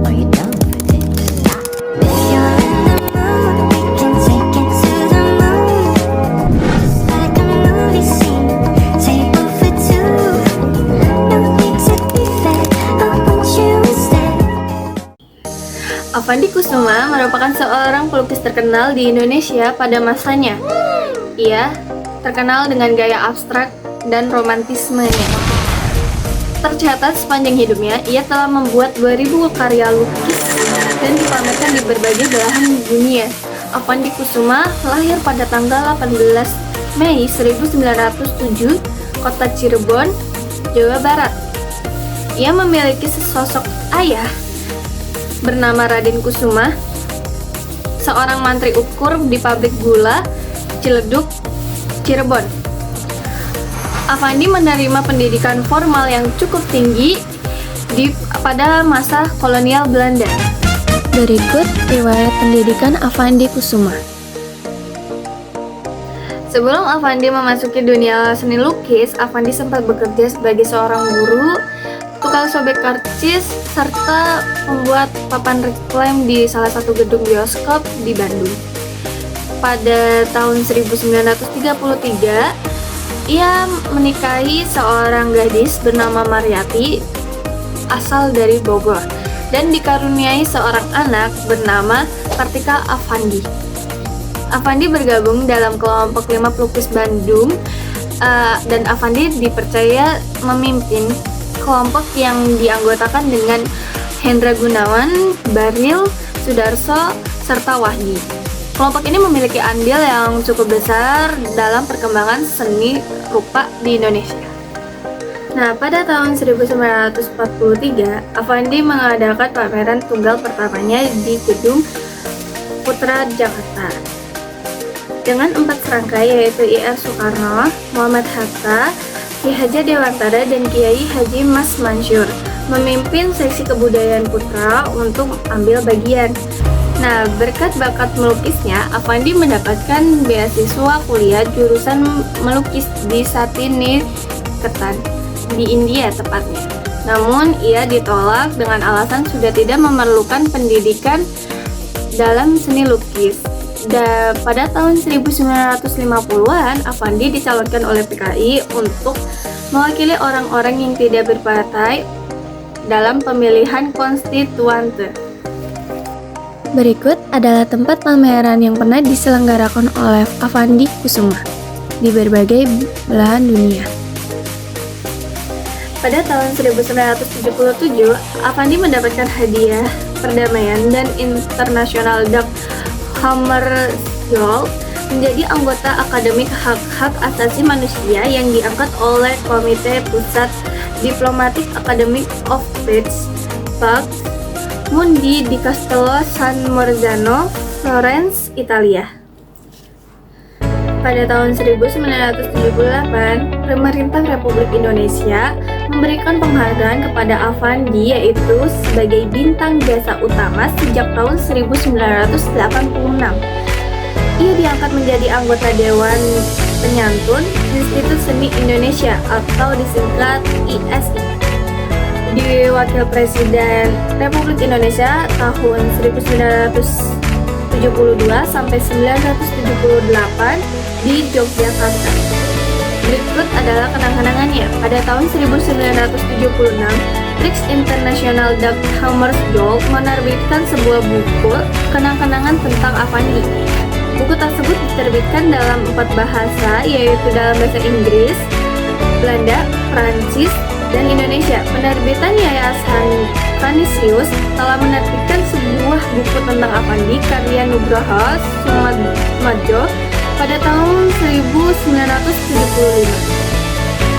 Are you down for this? If you're in the mood, we can take it to the moon. Just like a movie scene, table for two. No need to be fed, I want you instead. Avandi Kusuma merupakan seorang pelukis terkenal di Indonesia pada masanya. Ia terkenal dengan gaya abstrak dan romantismenya. Tercatat sepanjang hidupnya, ia telah membuat 2000 karya lukis dan dipamerkan di berbagai belahan dunia. Avandi Kusuma lahir pada tanggal 18 Mei 1907, kota Cirebon, Jawa Barat. Ia memiliki sesosok ayah bernama Raden Kusuma, seorang mantri ukur di pabrik gula Ciledug, Cirebon. Avandi menerima pendidikan formal yang cukup tinggi pada masa kolonial Belanda. Berikut riwayat pendidikan Avandi Kusuma. Sebelum Avandi memasuki dunia seni lukis, Avandi sempat bekerja sebagai seorang guru, tukang sobek karcis, serta pembuat papan reklame di salah satu gedung bioskop di Bandung. Pada tahun 1933, ia menikahi seorang gadis bernama Mariati, asal dari Bogor, dan dikaruniai seorang anak bernama Kartika Avandi. Avandi bergabung dalam kelompok 5 pelukis Bandung, dan Avandi dipercaya memimpin kelompok yang dianggotakan dengan Hendra Gunawan, Baril, Sudarso, serta Wahdi. Kelompok ini memiliki andil yang cukup besar dalam perkembangan seni rupa di Indonesia. Nah, pada tahun 1943, Avandi mengadakan pameran tunggal pertamanya di Gedung Putra Jakarta. Dengan 4 serangkai, yaitu I.R. Soekarno, Muhammad Hatta, Ki Hajar Dewantara, dan Kiai Haji Mas Mansur memimpin seksi kebudayaan putra untuk ambil bagian. Nah, berkat bakat melukisnya, Avandi mendapatkan beasiswa kuliah jurusan melukis di Satiniketan di India tepatnya. Namun, ia ditolak dengan alasan sudah tidak memerlukan pendidikan dalam seni lukis. Dan pada tahun 1950-an, Avandi dicalonkan oleh PKI untuk mewakili orang-orang yang tidak berpartai dalam pemilihan konstituante. Berikut adalah tempat pameran yang pernah diselenggarakan oleh Avandi Kusuma di berbagai belahan dunia. Pada tahun 1977, Avandi mendapatkan hadiah perdamaian dan internasional Dag Hammarskjöld menjadi anggota Akademi Hak-Hak Asasi Manusia yang diangkat oleh Komite Pusat Diplomatic Academy of Peace, Pax Mundi di Castello San Marzano, Florence, Italia. Pada tahun 1978, Pemerintah Republik Indonesia memberikan penghargaan kepada Avandi, yaitu sebagai bintang jasa utama sejak tahun 1986. Ia diangkat menjadi anggota Dewan Penyantun Institut Seni Indonesia atau disingkat ISI. Di Wakil Presiden Republik Indonesia tahun 1972 sampai 1978 di Yogyakarta. Berikut adalah kenang-kenangannya. Pada tahun 1976, Trix International Dag Hammarskjöld menerbitkan sebuah buku kenang-kenangan tentang Avandi. Buku tersebut diterbitkan dalam 4 bahasa, yaitu dalam bahasa Inggris, Belanda, Prancis, dan Indonesia. Penerbitan Yayasan Canisius telah menerbitkan sebuah buku tentang Avandi karya Nugroho Soemadjo pada tahun 1975.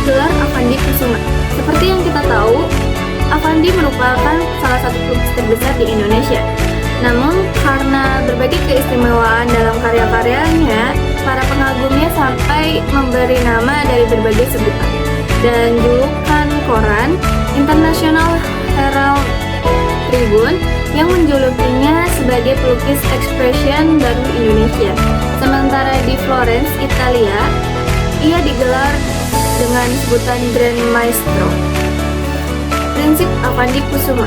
Gelar Avandi Kusuma. Seperti yang kita tahu, Avandi merupakan salah satu pelukis terbesar di Indonesia. Namun, karena berbagai keistimewaan dalam karya-karyanya, para pengagumnya sampai memberi nama dari berbagai sebutan dan julukan koran International Herald Tribune yang menjulukinya sebagai pelukis ekspression baru Indonesia. Sementara di Florence, Italia, ia digelar dengan sebutan Grand Maestro. Prinsip Avandi Kusuma.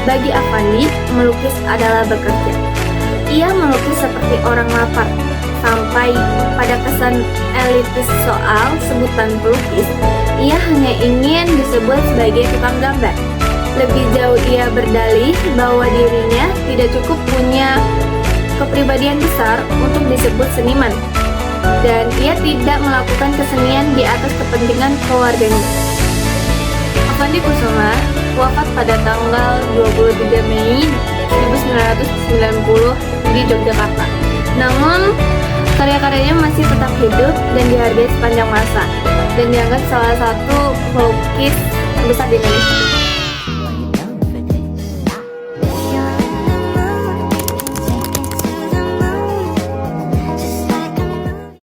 Bagi Affandi, melukis adalah bekerja. Ia melukis seperti orang lapar, sampai pada kesan elitis soal sebutan pelukis, ia hanya ingin disebut sebagai tukang gambar. Lebih jauh ia berdalih bahwa dirinya tidak cukup punya kepribadian besar untuk disebut seniman, dan ia tidak melakukan kesenian di atas kepentingan keluarganya. Affandi Kusuma wafat pada tanggal 23 Mei 1990 di Yogyakarta. Namun, karya-karyanya masih tetap hidup dan dihargai sepanjang masa, dan dianggap salah satu pelukis terbesar di Indonesia.